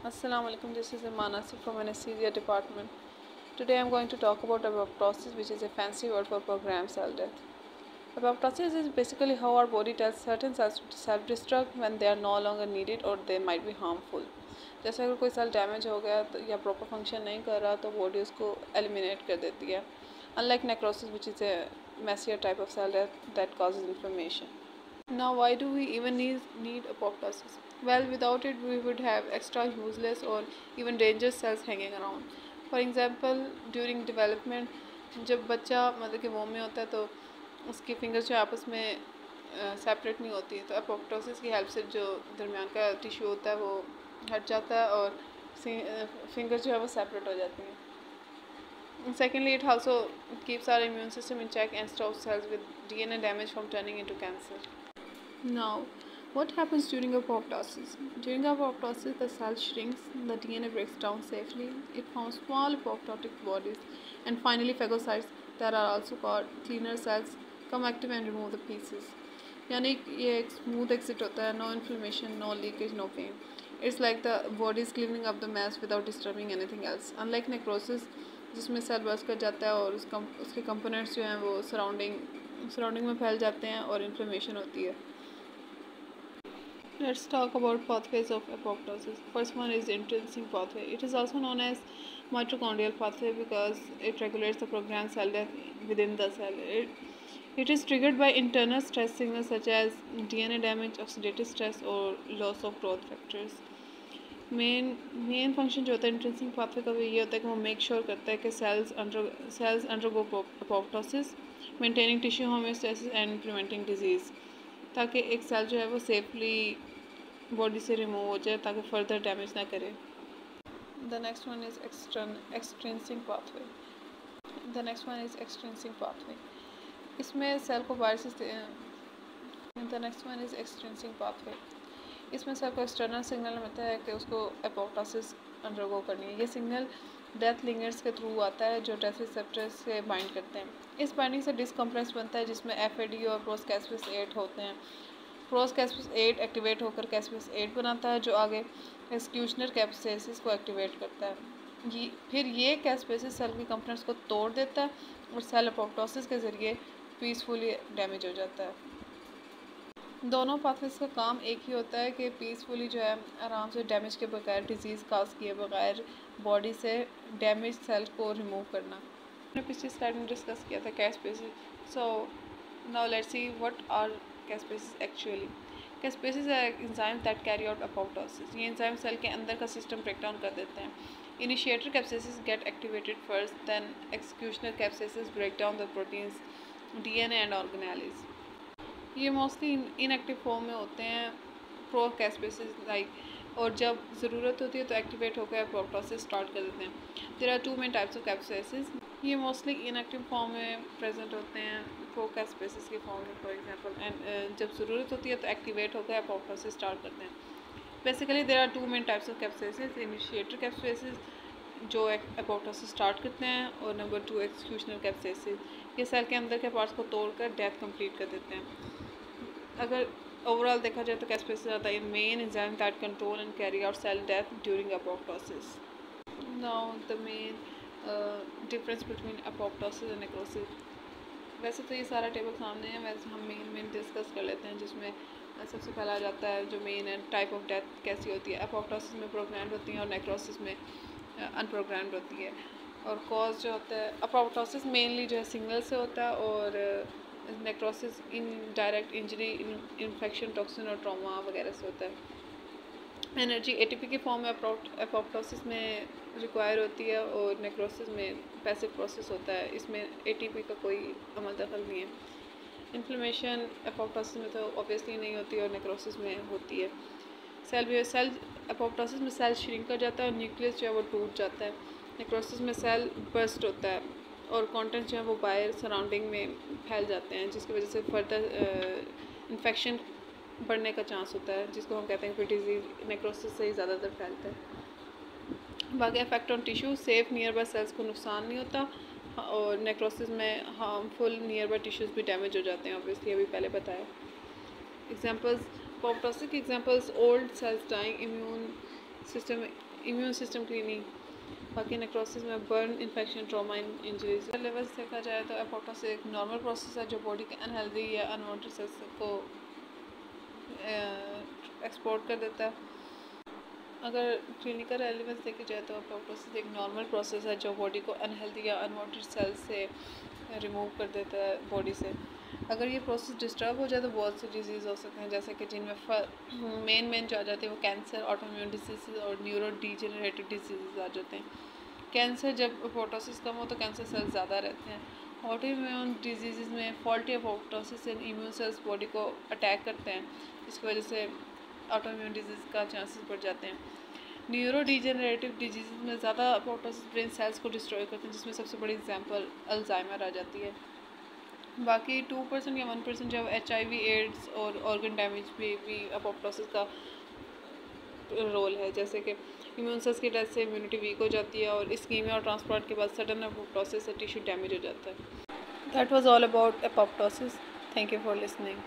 Assalamu alaikum, this is Iman Asif from anesthesia department. Today I am going to talk about apoptosis, which is a fancy word for programmed cell death. Apoptosis is basically how our body tells certain cells to self-destruct when they are no longer needed or they might be harmful. जैसे अगर कोई cell damage हो गया तो या proper function नहीं कर रहा तो बॉडी उसको एलिमिनेट कर देती है. Unlike necrosis, which is a messier type of cell death that causes inflammation. Now, why do we even need apoptosis? Well, without it, we would have extra useless or even dangerous cells hanging around. For example, during development, जब बच्चा मतलब कि वोम में होता है तो उसकी fingers जो आपस में सेपरेट नहीं होती, तो एपोप्टोसिस की हेल्प से जो दरमियान का टिश्यू होता है वो हट जाता है और फिंगर्स जो है वो सेपरेट हो जाती हैं. Secondly, it also keeps our immune system in check and stops cells with DNA damage from turning into cancer. Now, what happens during apoptosis? During apoptosis, the cell shrinks, the DNA breaks down safely, it forms small apoptotic bodies, and finally, phagocytes that are also called cleaner cells come active and remove the pieces. यानी ये एक smooth exit होता है, no inflammation, no leakage, no pain. It's like the body is cleaning up the mess without disturbing anything else. Unlike necrosis, जिसमें cell burst कर जाता है और उसके कंपोनेंट्स जो हैं वो सराउंडिंग में फैल जाते हैं और इन्फ्लेमेशन होती है. Let's talk about pathways of apoptosis. First one is intrinsic pathway. It is also known as mitochondrial pathway because it regulates the programmed cell death within the cell. It is triggered by internal stress signals such as DNA damage, oxidative stress, or loss of growth factors. Main function जो होता है intrinsic pathway का ये होता है कि वो make sure करता है कि sales undergo apoptosis, maintaining tissue homeostasis and preventing disease, ताकि एक सेल जो है वो सेफली बॉडी से रिमूव हो जाए ताकि फर्दर डैमेज ना करे. The next one is extrinsic pathway. इसमें सेल को बाहर से the next one is extrinsic pathway. इसमें सेल को एक्सटर्नल सिग्नल मिलता है कि उसको एपोप्टोसिस अंडरगो करनी है. ये सिग्नल डेथ लिंगर्स के थ्रू आता है जो डेथ रिसेप्टर्स से बाइंड करते हैं. इस बाइंडिंग से डिस्क कॉम्प्लेक्स बनता है जिसमें FAD और प्रोस्कैसपेस 8 होते हैं. प्रोस्कैसपेस 8 एक्टिवेट होकर कैसपेस 8 बनाता है जो आगे एक्सक्यूशनर कैपेसिस को एक्टिवेट करता है. फिर ये कैसपेसिस सेल की कंपोनेंट्स को तोड़ देता है और सेल एपोप्टोसिस के ज़रिए पीसफुली डैमेज हो जाता है. दोनों पाथवेज का काम एक ही होता है कि पीसफुली जो है आराम से डैमेज के बगैर, डिजीज़ काज किए बगैर बॉडी से डैमेज सेल को रिमूव करना. मैंने पिछली स्लाइड में डिस्कस किया था caspases. So now let's see what are caspases actually. Caspases है enzyme that carry out apoptosis. ये एंजाइम सेल के अंदर का सिस्टम ब्रेक डाउन कर देते हैं. Initiator caspases get activated first, then executioner caspases break down the proteins, DNA and organelles. ये mostly inactive form में होते हैं प्रो कैसपेसिस लाइक, और जब ज़रूरत होती है तो एक्टिवेट होकर एपोप्टोसिस स्टार्ट कर देते हैं. There are 2 main types of caspases. ये मोस्टली इनएक्टिव फॉर्म में प्रेजेंट होते हैं प्रो कैसपेसिस के फॉर्म में फॉर एग्जांपल, एंड जब ज़रूरत होती है तो एक्टिवेट होकर एपोप्टोसिस स्टार्ट करते हैं. Basically there are 2 main types of caspases. Initiator caspases जो एपोप्टोसिस स्टार्ट करते हैं, और नंबर 2 एक्सक्यूशनल कैसपेसिस. ये सेल के अंदर के पार्ट्स को तोड़कर डेथ कंप्लीट कर देते हैं. अगर ओवरऑल देखा जाए तो caspases are the main enzyme that control and carry out cell death during apoptosis. Now the main difference between apoptosis and necrosis. वैसे तो ये सारा टेबल सामने है, वैसे हम मेन डिस्कस कर लेते हैं जिसमें सबसे पहला आ जाता है जो मेन टाइप ऑफ डेथ कैसी होती है. एपोप्टोसिस में प्रोग्राम्ड होती हैं और नेक्रोसिस में अनप्रोग्राम्ड होती है. और कॉज जो होता है एपोप्टोसिस मेनली जो है सिग्नल से होता है, और necrosis in direct injury, infection, toxin और ट्रॉमा वगैरह से होता है. एनर्जी ATP के फॉर्म में एपोप्टोसिस में रिक्वायर होती है और नेक्रोसिस में पैसिव प्रोसेस होता है. इसमें ATP का कोई अमल दखल नहीं है. इन्फ्लेमेशन एपोप्टोसिस में तो ऑब्वियसली नहीं होती और नेक्रोसिस में होती है. सेल एपोप्टोसिस में सेल श्रिंक कर जाता है और न्यूक्लियस जो है वो टूट जाता है. नेक्रोसिस में सेल बर्स्ट होता है और कंटेंट जो है वो बाहर सराउंडिंग में फैल जाते हैं जिसकी वजह से फर्दर इन्फेक्शन बढ़ने का चांस होता है, जिसको हम कहते हैं कि डिजीज़ नेक्रोसिस से ही ज़्यादातर फैलता है. बाकी effect on tissue, safe nearby cells को नुकसान नहीं होता, और नेक्रोसिस में हार्मफुल नियर बाय टिश्यूज़ भी डैमेज हो जाते हैं, ऑब्वियसली अभी पहले बताया. एग्जांपल्स एपोप्टोसिस के examples: old cells dying, system immune system cleaning. बाकी नेक्रोसिस में burn, infection, trauma, injuries. Level से देखा जाए तो एपोप्टोसिस एक नॉर्मल प्रोसेस है जो बॉडी के अनहेल्दी या अनवांटेड सेल्स को एक्सपोर्ट कर देता है। अगर क्लिनिकल रेलेवेंस देखी जाए तो एपोप्टोसिस एक नॉर्मल प्रोसेस है जो बॉडी को अनहेल्दी या अनवांटेड सेल्स से रिमूव कर देता है बॉडी से। अगर ये प्रोसेस डिस्टर्ब हो जाए तो बहुत से डिजीज़ हो सकते हैं, जैसे कि जिनमें मेन जो आ जाते हैं वो कैंसर, ऑटोइम्यून डिजीज़ और न्यूरो डिजेनरेटिव डिजीज़ आ जाते हैं। कैंसर, जब एपोप्टोसिस कम हो तो कैंसर सेल्स ज़्यादा रहते हैं। ऑटोइम्यून डिजीज़ में फॉल्टी एपोप्टोसिस से इम्यून सेल्स बॉडी को अटैक करते हैं, जिसकी वजह से ऑटोइम्यून डिजीज़ का चांसेस बढ़ जाते हैं। न्यूरो डिजेनरेटिव डिजीज़ में ज़्यादा एपोप्टोसिस ब्रेन सेल्स को डिस्ट्रॉय करते हैं, जिसमें सबसे बड़ी एग्जांपल अल्जाइमर आ जाती है। बाकी 2% या 1% जब HIV, एड्स और ऑर्गन डैमेज भी एपोप्टोसिस का रोल है, जैसे कि इम्यून सेल्स की डेथ से इम्यूनिटी वीक हो जाती है और इस्कीमिया और ट्रांसप्लांट के बाद सडन एपोप्टोसिस से टिश्यू डैमेज हो जाता है। That was all about apoptosis. Thank you for listening.